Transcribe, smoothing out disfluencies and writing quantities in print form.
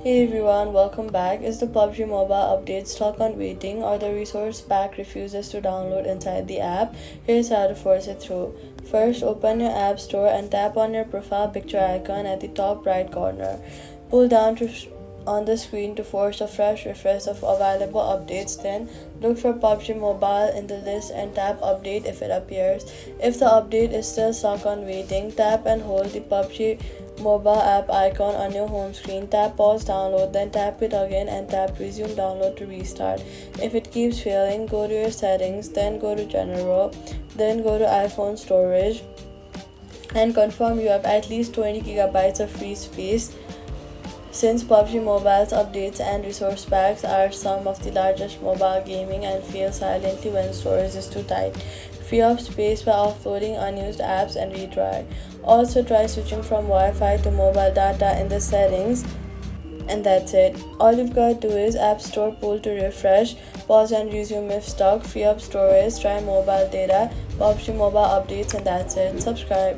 Hey everyone, welcome back. Is the PUBG Mobile update stuck on waiting or the resource pack refuses to download inside the app? Here's how to force it through. First, open your app store and tap on your profile picture icon at the top right corner. Pull down on the screen to force a fresh refresh of available updates. Then look for PUBG Mobile in the list and tap update if it appears. If the update is still stuck on waiting, tap and hold the PUBG mobile app icon on your home screen. Tap pause download, then tap it again and tap resume download to restart. If it keeps failing, go to your settings, then go to general, then go to iPhone storage and confirm you have at least 20 gigabytes of free space. Since PUBG Mobile's updates and resource packs are some of the largest mobile gaming and fail silently when storage is too tight. Free up space by offloading unused apps and retry. Also try switching from Wi-Fi to mobile data in the settings, and that's it. All you've got to do is App Store pull to refresh, pause and resume if stuck, free up storage, try mobile data, PUBG Mobile updates, and that's it. Subscribe.